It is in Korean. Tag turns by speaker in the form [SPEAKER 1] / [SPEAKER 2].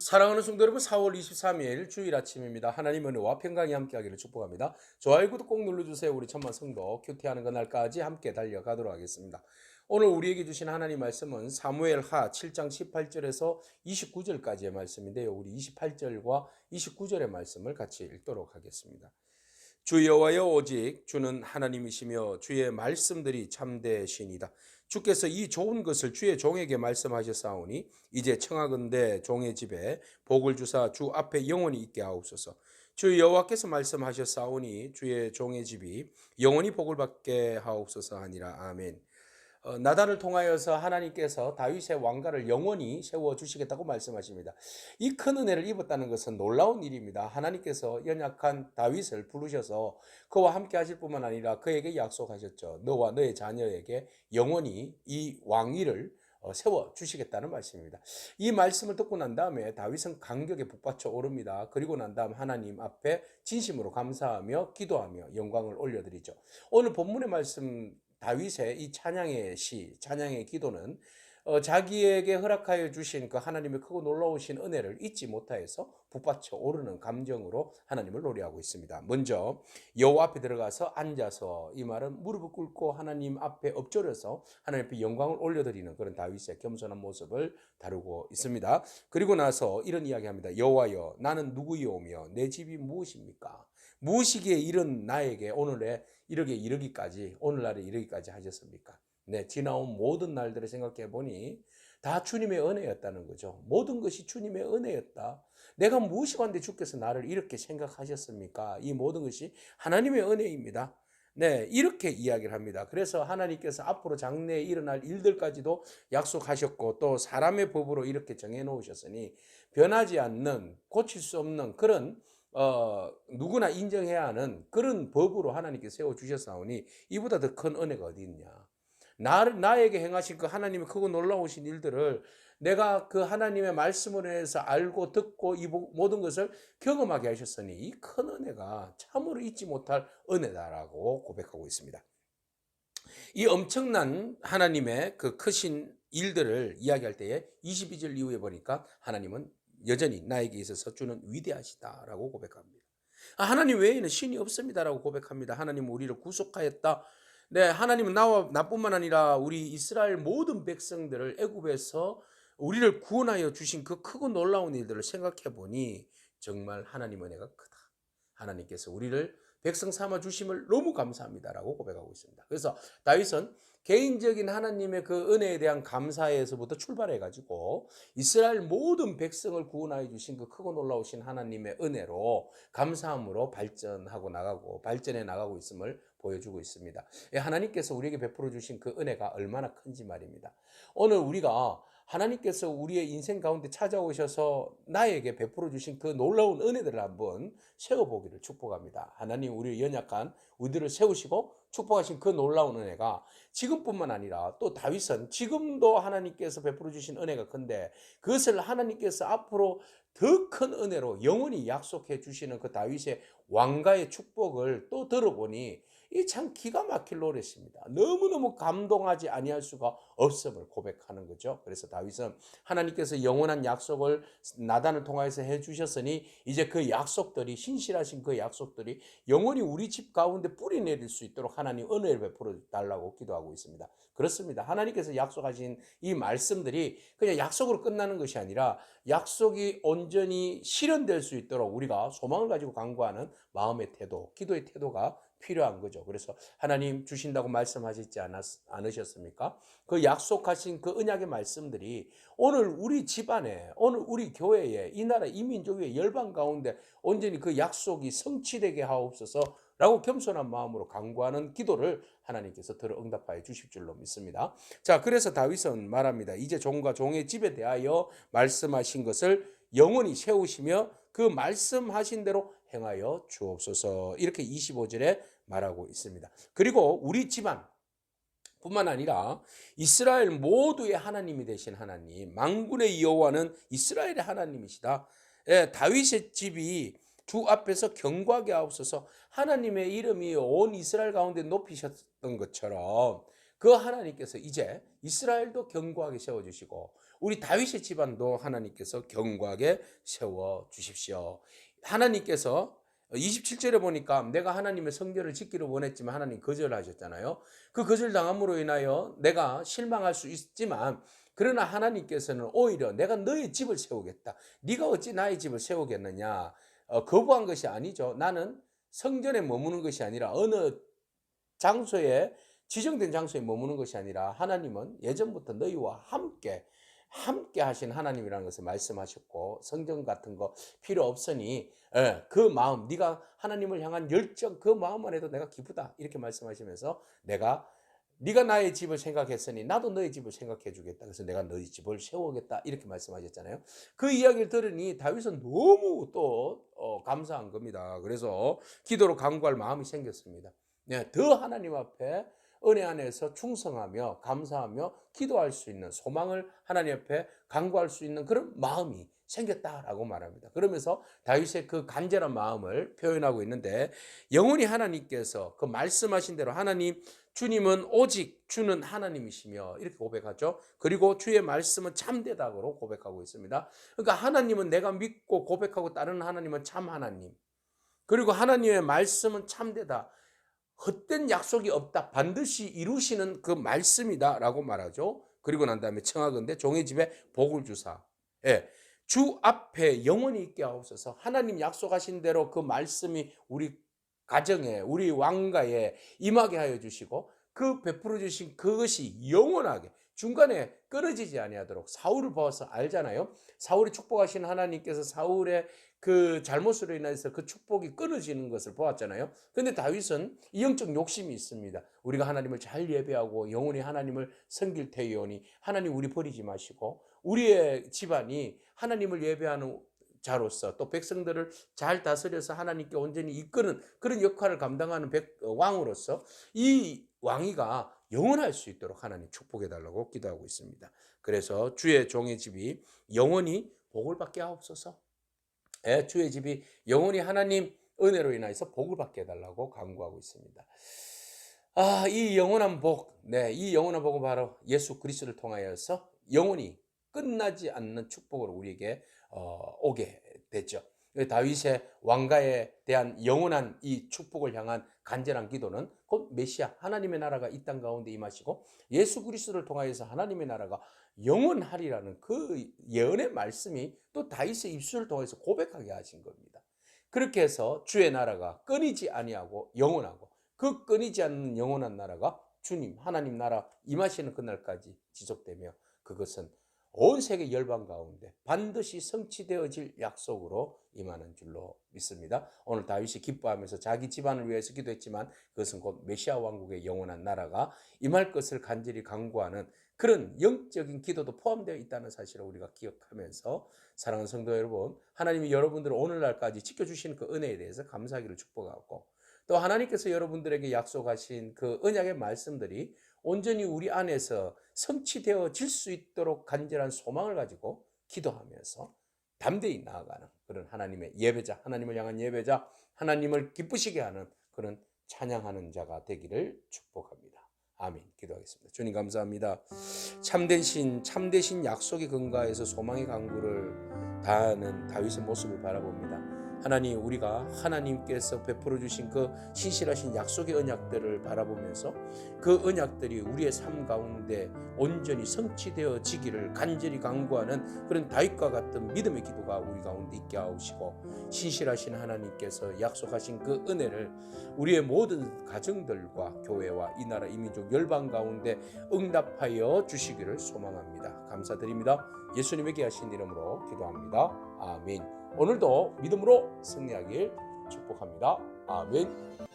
[SPEAKER 1] 사랑하는 성도 여러분, 4월 23일 주일 아침입니다. 하나님 은혜와 평강이 함께하기를 축복합니다. 좋아요, 구독 꼭 눌러주세요. 우리 천만 성도 큐티하는 그날까지 함께 달려가도록 하겠습니다. 오늘 우리에게 주신 하나님 말씀은 사무엘하 7장 18절에서 29절까지의 말씀인데요. 우리 28절과 29절의 말씀을 같이 읽도록 하겠습니다. 주 여호와여, 오직 주는 하나님이시며 주의 말씀들이 참되시니이다. 주께서 이 좋은 것을 주의 종에게 말씀하셨사오니 이제 청하건대 종의 집에 복을 주사 주 앞에 영원히 있게 하옵소서. 주 여호와께서 말씀하셨사오니 주의 종의 집이 영원히 복을 받게 하옵소서 하니라. 아멘. 나단을 통하여서 하나님께서 다윗의 왕가를 영원히 세워주시겠다고 말씀하십니다. 이 큰 은혜를 입었다는 것은 놀라운 일입니다. 하나님께서 연약한 다윗을 부르셔서 그와 함께 하실 뿐만 아니라 그에게 약속하셨죠. 너와 너의 자녀에게 영원히 이 왕위를 세워주시겠다는 말씀입니다. 이 말씀을 듣고 난 다음에 다윗은 감격에 북받쳐 오릅니다. 그리고 난 다음 하나님 앞에 진심으로 감사하며 기도하며 영광을 올려드리죠. 오늘 본문의 말씀, 다윗의 이 찬양의 시, 찬양의 기도는 자기에게 허락하여 주신 그 하나님의 크고 놀라우신 은혜를 잊지 못하여서 북받쳐 오르는 감정으로 하나님을 노래하고 있습니다. 먼저 여호와 앞에 들어가서 앉아서, 이 말은 무릎을 꿇고 하나님 앞에 엎드려서 하나님 앞에 영광을 올려드리는 그런 다윗의 겸손한 모습을 다루고 있습니다. 그리고 나서 이런 이야기합니다. 여호와여, 나는 누구이오며 내 집이 무엇입니까? 무엇이기에 이런 나에게 오늘에 오늘날에 이르기까지 하셨습니까? 네, 지나온 모든 날들을 생각해 보니 다 주님의 은혜였다는 거죠. 모든 것이 주님의 은혜였다. 내가 무엇이건데 주께서 나를 이렇게 생각하셨습니까? 이 모든 것이 하나님의 은혜입니다. 네, 이렇게 이야기를 합니다. 그래서 하나님께서 앞으로 장래에 일어날 일들까지도 약속하셨고 또 사람의 법으로 이렇게 정해 놓으셨으니 변하지 않는, 고칠 수 없는 그런 누구나 인정해야 하는 그런 법으로 하나님께 세워주셨사오니 이보다 더 큰 은혜가 어디 있냐. 나에게 행하신 그 하나님의 크고 놀라우신 일들을 내가 그 하나님의 말씀으로 해서 알고 듣고 이 모든 것을 경험하게 하셨으니 이 큰 은혜가 참으로 잊지 못할 은혜다라고 고백하고 있습니다. 이 엄청난 하나님의 그 크신 일들을 이야기할 때에 22절 이후에 보니까 하나님은 여전히 나에게 있어서 주는 위대하시다라고 고백합니다. 하나님 외에는 신이 없습니다라고 고백합니다. 하나님은 우리를 구속하였다. 네, 하나님은 나뿐만 아니라 우리 이스라엘 모든 백성들을 애굽에서 우리를 구원하여 주신 그 크고 놀라운 일들을 생각해 보니 정말 하나님 은혜가 크다. 하나님께서 우리를 백성 삼아 주심을 너무 감사합니다라고 고백하고 있습니다. 그래서 다윗은 개인적인 하나님의 그 은혜에 대한 감사에서부터 출발해 가지고 이스라엘 모든 백성을 구원하여 주신 그 크고 놀라우신 하나님의 은혜로 감사함으로 발전해 나가고 있음을 보여주고 있습니다. 하나님께서 우리에게 베풀어 주신 그 은혜가 얼마나 큰지 말입니다. 오늘 우리가 하나님께서 우리의 인생 가운데 찾아오셔서 나에게 베풀어 주신 그 놀라운 은혜들을 한번 세워보기를 축복합니다. 하나님, 우리 연약한 우리들을 세우시고 축복하신 그 놀라운 은혜가 지금뿐만 아니라 또 다윗은 지금도 하나님께서 베풀어 주신 은혜가 큰데 그것을 하나님께서 앞으로 더 큰 은혜로 영원히 약속해 주시는 그 다윗의 왕가의 축복을 또 들어보니 이 참 기가 막힐 노릇입니다. 너무너무 감동하지 아니할 수가 없음을 고백하는 거죠. 그래서 다윗은 하나님께서 영원한 약속을 나단을 통하여서 해주셨으니 이제 그 약속들이, 신실하신 그 약속들이 영원히 우리 집 가운데 뿌리 내릴 수 있도록 하나님 은혜를 베풀어 달라고 기도하고 있습니다. 그렇습니다. 하나님께서 약속하신 이 말씀들이 그냥 약속으로 끝나는 것이 아니라 약속이 온전히 실현될 수 있도록 우리가 소망을 가지고 간구하는 마음의 태도, 기도의 태도가 필요한 거죠. 그래서 하나님 주신다고 말씀하시지 않으셨습니까? 그 약속하신 그 언약의 말씀들이 오늘 우리 집안에, 오늘 우리 교회에, 이 나라 이민족 위에 열방 가운데 온전히 그 약속이 성취되게 하옵소서 라고 겸손한 마음으로 간구하는 기도를 하나님께서 들어 응답하여 주실 줄로 믿습니다. 자, 그래서 다윗은 말합니다. 이제 종과 종의 집에 대하여 말씀하신 것을 영원히 세우시며 그 말씀하신 대로 행하여 주옵소서, 이렇게 25절에 말하고 있습니다. 그리고 우리 집안 뿐만 아니라 이스라엘 모두의 하나님이 되신 하나님, 만군의 여호와는 이스라엘의 하나님이시다. 예, 다윗의 집이 주 앞에서 경고하게 하옵소서. 하나님의 이름이 온 이스라엘 가운데 높이셨던 것처럼 그 하나님께서 이제 이스라엘도 견고하게 세워주시고 우리 다윗의 집안도 하나님께서 견고하게 세워주십시오. 하나님께서 27절에 보니까 내가 하나님의 성전을 짓기를 원했지만 하나님 거절하셨잖아요. 그 거절당함으로 인하여 내가 실망할 수 있지만 그러나 하나님께서는 오히려 내가 너의 집을 세우겠다. 네가 어찌 나의 집을 세우겠느냐. 거부한 것이 아니죠. 나는 성전에 머무는 것이 아니라 어느 장소에 지정된 장소에 머무는 것이 아니라 하나님은 예전부터 너희와 함께 하신 하나님이라는 것을 말씀하셨고 성전 같은 거 필요 없으니 그 마음 네가 하나님을 향한 열정 그 마음만 해도 내가 기쁘다 이렇게 말씀하시면서 네가 나의 집을 생각했으니 나도 너의 집을 생각해 주겠다. 그래서 내가 너희 집을 세우겠다 이렇게 말씀하셨잖아요. 그 이야기를 들으니 다윗은 너무 또 감사한 겁니다. 그래서 기도로 간구할 마음이 생겼습니다. 네, 더 하나님 앞에 은혜 안에서 충성하며 감사하며 기도할 수 있는 소망을 하나님 앞에 간구할 수 있는 그런 마음이 생겼다라고 말합니다. 그러면서 다윗의 그 간절한 마음을 표현하고 있는데 영원히 하나님께서 그 말씀하신 대로 하나님 주님은 오직 주는 하나님이시며 이렇게 고백하죠. 그리고 주의 말씀은 참되다고 고백하고 있습니다. 그러니까 하나님은 내가 믿고 고백하고 따르는 하나님은 참 하나님. 그리고 하나님의 말씀은 참되다. 헛된 약속이 없다. 반드시 이루시는 그 말씀이다라고 말하죠. 그리고 난 다음에 청하건대 종의 집에 복을 주사. 예. 주 앞에 영원히 있게 하옵소서. 하나님 약속하신 대로 그 말씀이 우리 가정에 우리 왕가에 임하게 하여 주시고 그 베풀어 주신 그것이 영원하게 중간에 끊어지지 아니하도록 사울을 보아서 알잖아요. 사울이 축복하신 하나님께서 사울의 그 잘못으로 인해서 그 축복이 끊어지는 것을 보았잖아요. 그런데 다윗은 이 영적 욕심이 있습니다. 우리가 하나님을 잘 예배하고 영원히 하나님을 섬길 테이오니 하나님 우리 버리지 마시고 우리의 집안이 하나님을 예배하는 자로서 또 백성들을 잘 다스려서 하나님께 온전히 이끄는 그런 역할을 감당하는 왕으로서 이 왕위가 영원할 수 있도록 하나님 축복해 달라고 기도하고 있습니다. 그래서 주의 종의 집이 영원히 복을 받게 하옵소서. 주의 집이 영원히 하나님 은혜로 인해서 복을 받게 해달라고 간구하고 있습니다. 이 영원한 복, 이 영원한 복은 바로 예수 그리스도를 통하여서 영원히 끝나지 않는 축복으로 우리에게 오게 됐죠. 다윗의 왕가에 대한 영원한 이 축복을 향한 간절한 기도는 곧 메시아 하나님의 나라가 이 땅 가운데 임하시고 예수 그리스도를 통하여서 하나님의 나라가 영원하리라는 그 예언의 말씀이 또 다윗의 입술을 통해서 고백하게 하신 겁니다. 그렇게 해서 주의 나라가 끊이지 아니하고 영원하고 그 끊이지 않는 영원한 나라가 주님 하나님 나라 임하시는 그날까지 지속되며 그것은 온 세계 열방 가운데 반드시 성취되어질 약속으로 임하는 줄로 믿습니다. 오늘 다윗이 기뻐하면서 자기 집안을 위해서 기도했지만 그것은 곧 메시아 왕국의 영원한 나라가 임할 것을 간절히 간구하는 그런 영적인 기도도 포함되어 있다는 사실을 우리가 기억하면서 사랑하는 성도 여러분, 하나님이 여러분들을 오늘날까지 지켜주시는 그 은혜에 대해서 감사하기를 축복하고 또 하나님께서 여러분들에게 약속하신 그 언약의 말씀들이 온전히 우리 안에서 성취되어질 수 있도록 간절한 소망을 가지고 기도하면서 담대히 나아가는 그런 하나님의 예배자, 하나님을 향한 예배자, 하나님을 기쁘시게 하는 그런 찬양하는 자가 되기를 축복합니다. 아멘. 기도하겠습니다. 주님 감사합니다. 참되신 약속의 근거에서 소망의 강구를 다하는 다윗의 모습을 바라봅니다. 하나님, 우리가 하나님께서 베풀어 주신 그 신실하신 약속의 언약들을 바라보면서 그 언약들이 우리의 삶 가운데 온전히 성취되어지기를 간절히 간구하는 그런 다윗과 같은 믿음의 기도가 우리 가운데 있게 하시고 신실하신 하나님께서 약속하신 그 은혜를 우리의 모든 가정들과 교회와 이 나라 이민족 열방 가운데 응답하여 주시기를 소망합니다. 감사드립니다. 예수님의 귀하신 이름으로 기도합니다. 아멘. 오늘도 믿음으로 승리하길 축복합니다. 아멘.